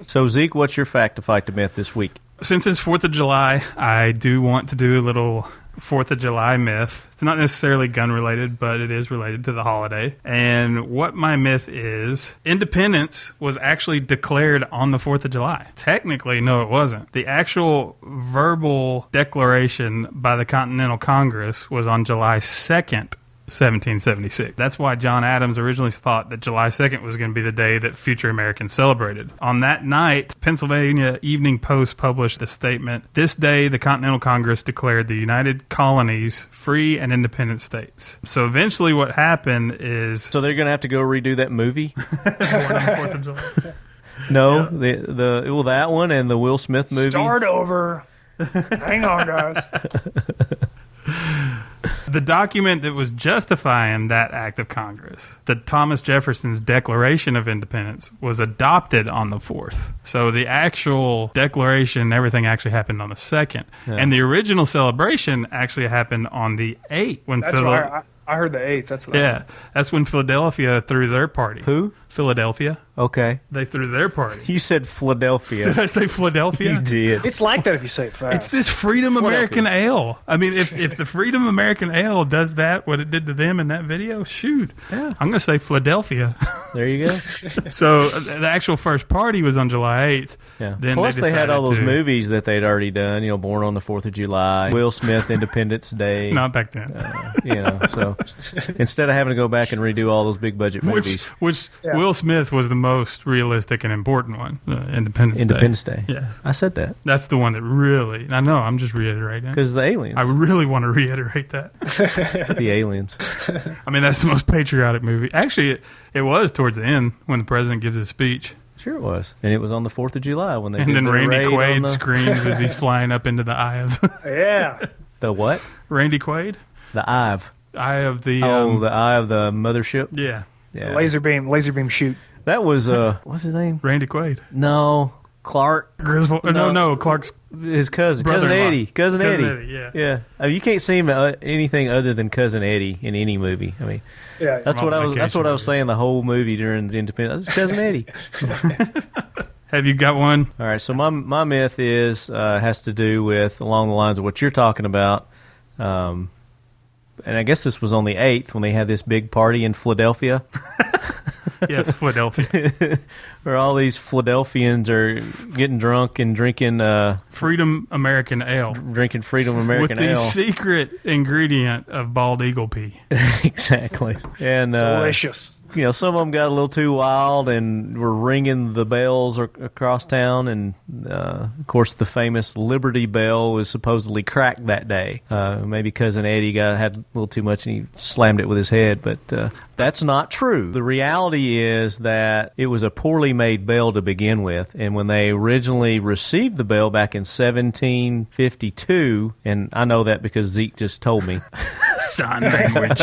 So Zeke, what's your fact to fight the myth this week? Since it's 4th of July, I do want to do a little 4th of July myth. It's not necessarily gun related, but it is related to the holiday. And what my myth is, independence was actually declared on the 4th of July. Technically, no, it wasn't. The actual verbal declaration by the Continental Congress was on July 2nd. 1776. That's why John Adams originally thought that July 2nd was going to be the day that future Americans celebrated. On that night, Pennsylvania Evening Post published the statement, "This day, the Continental Congress declared the United Colonies free and independent states." So eventually what happened is... So they're going to have to go redo that movie? Born on the 4th of July. No, yeah. That one and the Will Smith movie. Start over. Hang on, guys. The document that was justifying that act of Congress, the Thomas Jefferson's Declaration of Independence, was adopted on the 4th. So the actual declaration, everything actually happened on the 2nd. Yeah. And the original celebration actually happened on the 8th. When I heard the 8th. That's what I heard. That's when Philadelphia threw their party. Who? Philadelphia. Okay. They threw their party. You said Philadelphia. Did I say Philadelphia? You did. It's like that if you say it fast. It's this Freedom American Ale. I mean, if the Freedom American Ale does that, what it did to them in that video, shoot. Yeah. I'm going to say Philadelphia. There you go. So the actual first party was on July 8th. Yeah. Then Plus they had all those movies that they'd already done, Born on the 4th of July, Will Smith, Independence Day. Not back then. So instead of having to go back and redo all those big budget movies. Which Will Smith was the most realistic and important one, Independence Day. Yeah. I said that. That's the one that really, I know, I'm just reiterating. Because the aliens. I really want to reiterate that. The aliens. I mean, that's the most patriotic movie. Actually, it was towards the end when the president gives his speech. Sure it was. And it was on the 4th of July when they and did then the Randy raid Quaid screams as he's flying up into the eye of... Yeah. The what? Randy Quaid? The eye of the... the eye of the mothership? Yeah. Laser beam shoot. That was, what's his name? Randy Quaid. No. Clark. Griswold. No, Clark's... His cousin. Cousin Eddie. Cousin Eddie. Yeah. I mean, you can't see him anything other than Cousin Eddie in any movie. I mean... Yeah, that's what I was saying the whole movie during the Independence. It's Cousin Eddie. Have you got one? All right. So my myth has to do with along the lines of what you're talking about. and I guess this was on the 8th when they had this big party in Philadelphia. Yes, Philadelphia. Where all these Philadelphians are getting drunk and drinking Freedom American Ale. Drinking Freedom American with the Ale. secret ingredient of bald eagle pea. Exactly. And Delicious. Some of them got a little too wild and were ringing the bells across town. And, of course, the famous Liberty Bell was supposedly cracked that day. Maybe Cousin Eddie had a little too much and he slammed it with his head. But that's not true. The reality is that it was a poorly made bell to begin with. And when they originally received the bell back in 1752, and I know that because Zeke just told me. Sign language.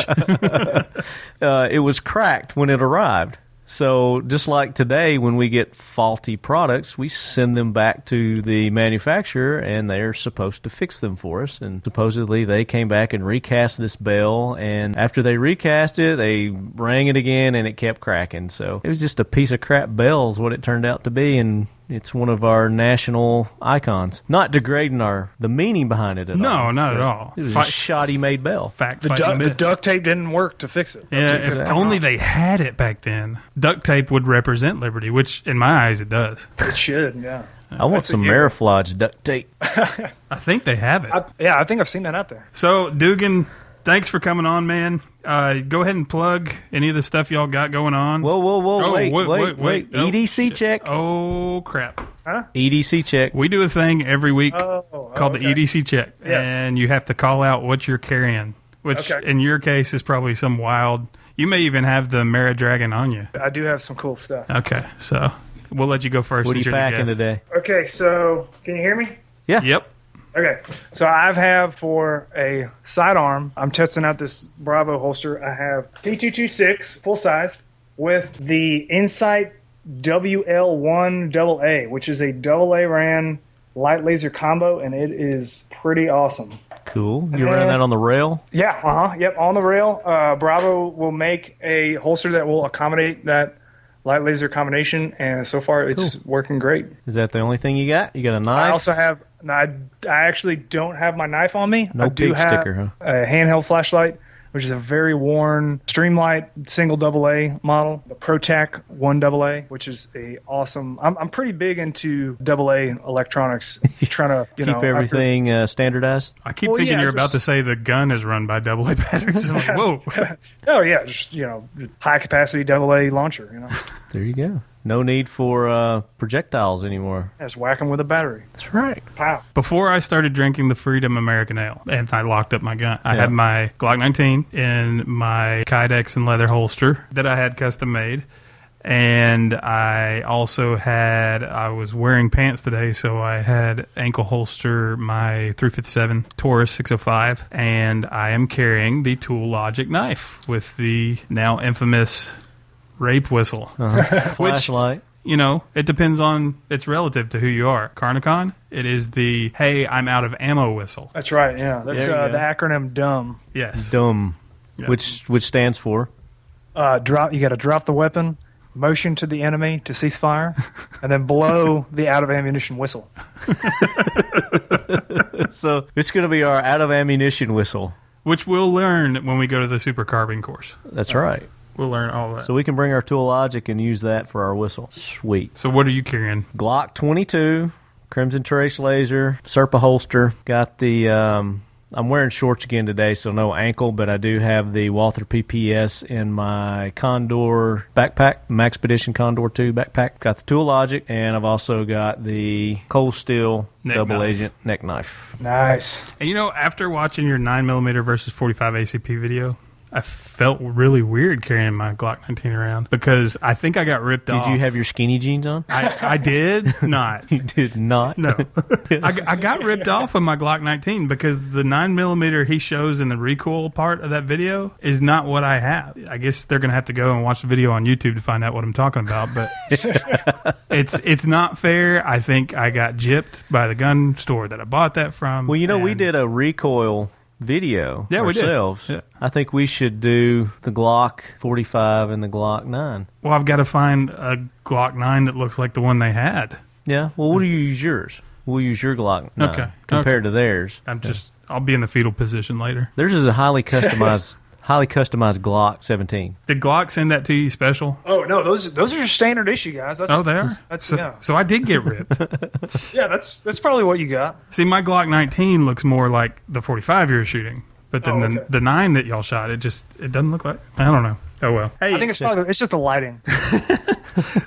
It was cracked when it arrived. So just like today, when we get faulty products, we send them back to the manufacturer, and they're supposed to fix them for us. And supposedly they came back and recast this bell, and after they recast it, they rang it again, and it kept cracking. So it was just a piece of crap bell is what it turned out to be, and it's one of our national icons. Not degrading the meaning behind it at all. No, not at all. It was a shoddy-made bell. Fact, The duct tape didn't work to fix it. Yeah, if only they had it back then. Duct tape would represent liberty, which in my eyes it does. It should, yeah. I want some Mariflage duct tape. I think they have it. I think I've seen that out there. So, Dugan, thanks for coming on, man. Go ahead and plug any of the stuff y'all got going on. Whoa, Oh, wait. Oh, EDC shit. check. Oh, crap. EDC check. We do a thing every week called the EDC check, Yes. and you have to call out what you're carrying, which in your case is probably some wild. You may even have the Mera Dragon on you. I do have some cool stuff. Okay, so we'll let you go first. What are you since you're the packing guest. today? Okay, so can you hear me? Yeah. Yep. Okay, so I have for a sidearm, I'm testing out this Bravo holster. I have P226 full size with the Insight WL1AA, which is a AA RAN light laser combo, and it is pretty awesome. Cool. You ran that on the rail? Yeah, yep, on the rail. Bravo will make a holster that will accommodate that light laser combination, and so far it's working great. Is that the only thing you got? You got a knife? I also have. I actually don't have my knife on me. No I do pig have sticker, huh? a handheld flashlight, which is a very worn Streamlight single AA model, the ProTac 1AA, which is a awesome. I'm pretty big into AA electronics, trying to Keep everything standardized? I keep thinking you're about to say the gun is run by AA batteries. I'm like, whoa. Oh yeah, just high capacity AA launcher. There you go. No need for projectiles anymore. Just whack them with a battery. That's right. Pow. Before I started drinking the Freedom American Ale, and I locked up my gun, I had my Glock 19 in my Kydex and leather holster that I had custom made. And I also I was wearing pants today, so I had ankle holster my 357 Taurus 605. And I am carrying the Tool Logic knife with the now infamous rape whistle. Flashlight. It depends on, it's relative to who you are. Carnicon, it is the, hey, I'm out of ammo whistle. That's right. Yeah, that's There you the go. acronym DUMB. Yes. Dumb. Yeah. Which stands for? Drop. You got to drop the weapon, motion to the enemy to cease fire, and then blow the out of ammunition whistle. So it's going to be our out of ammunition whistle. Which we'll learn when we go to the super carbine course. That's right. We'll learn all that. So we can bring our Tool Logic and use that for our whistle. Sweet. So what are you carrying? Glock 22, Crimson Trace laser, Serpa holster. Got the, I'm wearing shorts again today, so no ankle, but I do have the Walther PPS in my Condor backpack, Maxpedition Condor 2 backpack. Got the Tool Logic, and I've also got the Cold Steel Neck double knife. agent neck knife. Nice. And after watching your 9mm versus 45 ACP video, I felt really weird carrying my Glock 19 around because I think I got ripped off. Did you have your skinny jeans on? I did not. You did not. No. I got ripped off of my Glock 19 because the 9mm he shows in the recoil part of that video is not what I have. I guess they're going to have to go and watch the video on YouTube to find out what I'm talking about, but it's not fair. I think I got gypped by the gun store that I bought that from. Well, we and- did a recoil video ourselves. We did. Yeah. I think we should do the Glock 45 and the Glock 9. Well, I've got to find a Glock 9 that looks like the one they had. Yeah. Well, what do you use yours? We'll use your Glock 9 Okay. compared to theirs. I'll be in the fetal position later. Theirs is a highly customized Glock 17. Did Glock send that to you special? Oh no, those are your standard issue, guys. They are? So I did get ripped. Yeah, that's probably what you got. See, my Glock 19 looks more like the 45 you're shooting. But then the 9 that y'all shot, it doesn't look like, I don't know. Oh, well. Hey, I think it's just the lighting.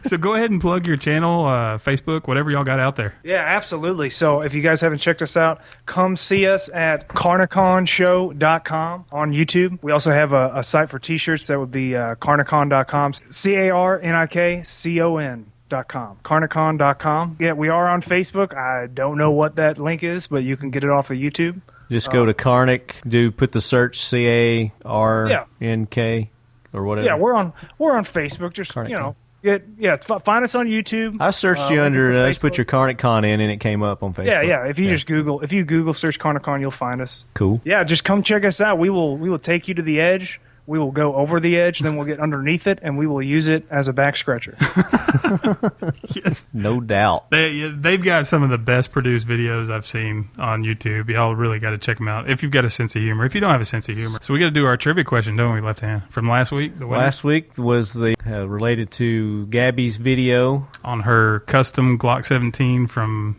So go ahead and plug your channel, Facebook, whatever y'all got out there. Yeah, absolutely. So if you guys haven't checked us out, come see us at carniconshow.com on YouTube. We also have a site for T-shirts. That would be carnicon.com, CARNICON.com, carnicon.com. Yeah, we are on Facebook. I don't know what that link is, but you can get it off of YouTube. Just go to Carnic, put the search CARNK or whatever. Yeah, we're on Facebook. Just Carnic. Find us on YouTube. I searched you under. Just put your Carnic Con in, and it came up on Facebook. Yeah. If you just Google search Carnicon, you'll find us. Cool. Yeah, just come check us out. We will take you to the edge. We will go over the edge, then we'll get underneath it, and we will use it as a back scratcher. Yes, no doubt. They've got some of the best produced videos I've seen on YouTube. Y'all really got to check them out if you've got a sense of humor. If you don't have a sense of humor, so we got to do our trivia question, don't we? Left hand from last week. Last week was the related to Gabby's video on her custom Glock 17 from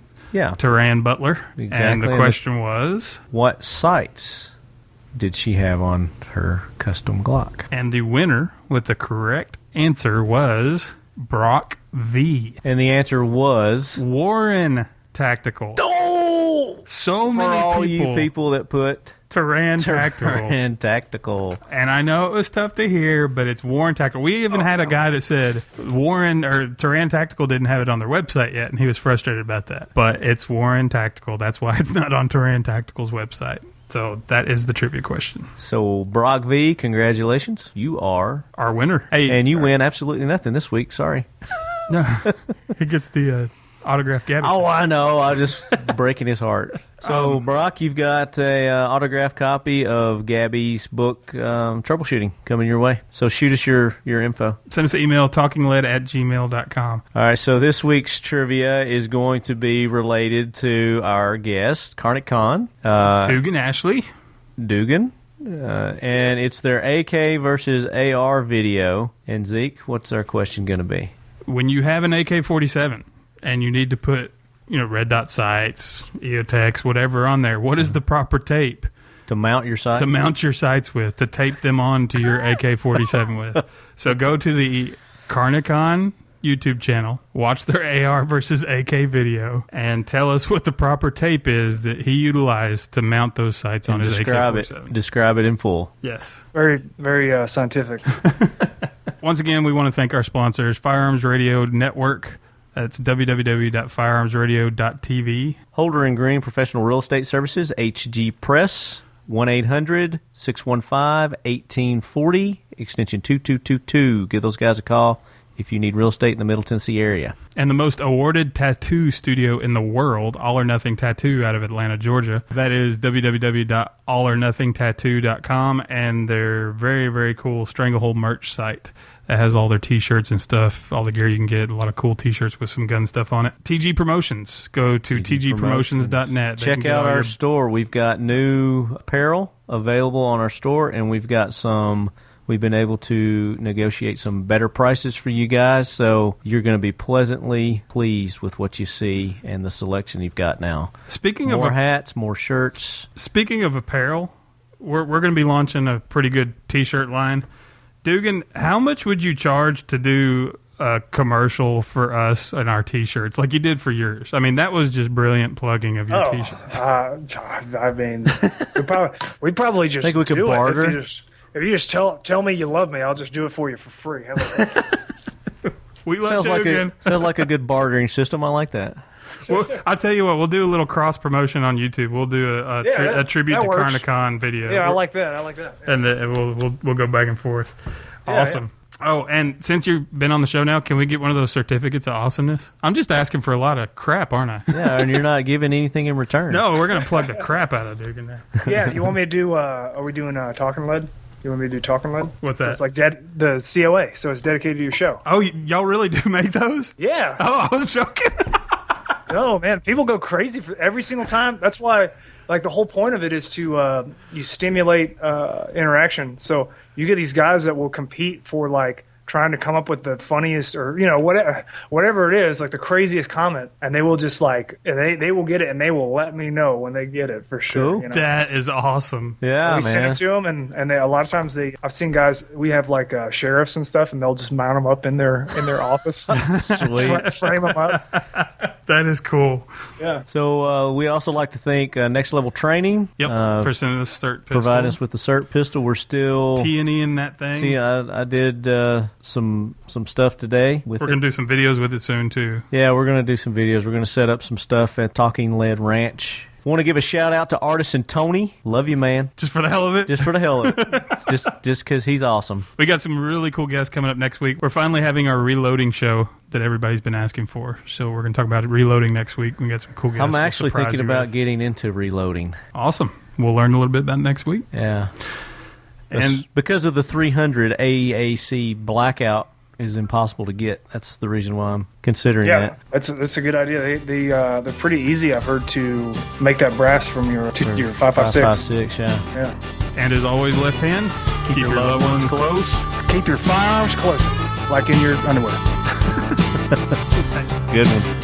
Turan Butler. Exactly. And the question was, what sights did she have on her custom Glock? And the winner with the correct answer was Brock V. And the answer was Warren Tactical. Oh! So many For all people. you people that put Turan Tactical. Turan Tactical. And I know it was tough to hear, but it's Warren Tactical. We even had a guy that said Turan Tactical didn't have it on their website yet, and he was frustrated about that. But it's Warren Tactical. That's why it's not on Turan Tactical's website. So that is the trivia question. So, Brock V, congratulations. You are our winner. Hey, and you win absolutely nothing this week. Sorry. No, he gets the autographed Gabby. Oh, I know. I'm just breaking his heart. So, Brock, you've got a autographed copy of Gabby's book, Troubleshooting, coming your way. So, shoot us your info. Send us an email, talkingled@gmail.com. All right, so this week's trivia is going to be related to our guest, Carnic Con. Dugan Ashley. Dugan. And it's their AK versus AR video. And, Zeke, what's our question going to be? When you have an AK-47 and you need to put red dot sights, EOTechs, whatever on there, what is the proper tape to mount your sights? To mount your sights with, to tape them on to your AK-47 with. So go to the Carnicon YouTube channel, watch their AR versus AK video, and tell us what the proper tape is that he utilized to mount those sights on his AK-47. Describe it in full. Yes. Very, very scientific. Once again, we want to thank our sponsors, Firearms Radio Network. That's www.firearmsradio.tv. Holder and Green Professional Real Estate Services, HG Press, 1-800-615-1840, extension 2222. Give those guys a call if you need real estate in the Middle Tennessee area. And the most awarded tattoo studio in the world, All or Nothing Tattoo out of Atlanta, Georgia. That is www.allornothingtattoo.com, and their very, very cool Stranglehold merch site that has all their T-shirts and stuff, all the gear you can get, a lot of cool T-shirts with some gun stuff on it. TG Promotions. Go to tgpromotions.net. Check out our store. We've got new apparel available on our store, and we've got some... We've been able to negotiate some better prices for you guys, so you're going to be pleasantly pleased with what you see and the selection you've got now. Speaking more of hats, more shirts. Speaking of apparel, we're going to be launching a pretty good T-shirt line. Dugan, how much would you charge to do a commercial for us and our T-shirts like you did for yours? I mean, that was just brilliant plugging of your T-shirts. I mean, we'd probably just think we could barter. If you just tell me you love me, I'll just do it for you for free. How about that? We love Dugan. Sounds like a good bartering system. I like that. Well, I'll tell you what, we'll do a little cross promotion on YouTube. We'll do a tribute to Carnicon video. Yeah, I like that. Yeah. And we'll go back and forth. Awesome. Yeah. Oh, and since you've been on the show now, can we get one of those certificates of awesomeness? I'm just asking for a lot of crap, aren't I? Yeah, and you're not giving anything in return. No, we're going to plug the crap out of Dugan now. Yeah, you want me to do, are we doing Talking Lead? You want me to do Talking Lead? What's that? So it's like the COA, so it's dedicated to your show. Oh, y'all really do make those? Yeah. Oh, I was joking. No, man, people go crazy for every single time. That's why, like, the whole point of it is to you stimulate interaction. So you get these guys that will compete for like trying to come up with the funniest or whatever it is, like the craziest comment, and they will just like they will get it and they will let me know when they get it for sure. Cool. You know? That is awesome. Yeah, we man. send it to them, and they, a lot of times I've seen guys. We have like sheriffs and stuff, and they'll just mount them up in their office, Sweet. frame them up. That is cool. Yeah. So we also like to thank Next Level Training. Yep. For sending us CERT pistol. Providing us with the CERT pistol. We're still T&E in that thing. See, I did some stuff today with We're it. going to do some videos with it soon, too. Yeah, we're going to do some videos. We're going to set up some stuff at Talking Lead Ranch. Want to give a shout out to Artisan Tony. Love you, man. Just for the hell of it. Just for the hell of it. just because he's awesome. We got some really cool guests coming up next week. We're finally having our reloading show that everybody's been asking for. So we're going to talk about reloading next week. We got some cool guests. I'm we'll actually surprise thinking you about with. getting into reloading. Awesome. We'll learn a little bit about it next week. Yeah. And because of the 300 AEAC blackout is impossible to get. That's the reason why I'm considering Yeah, that. that's a good idea. They're pretty easy. I've heard to make that brass from your 5.56. 5.56, yeah. Yeah. and as always, left hand, keep your loved ones close. Keep your firearms close, like in your underwear. Good one.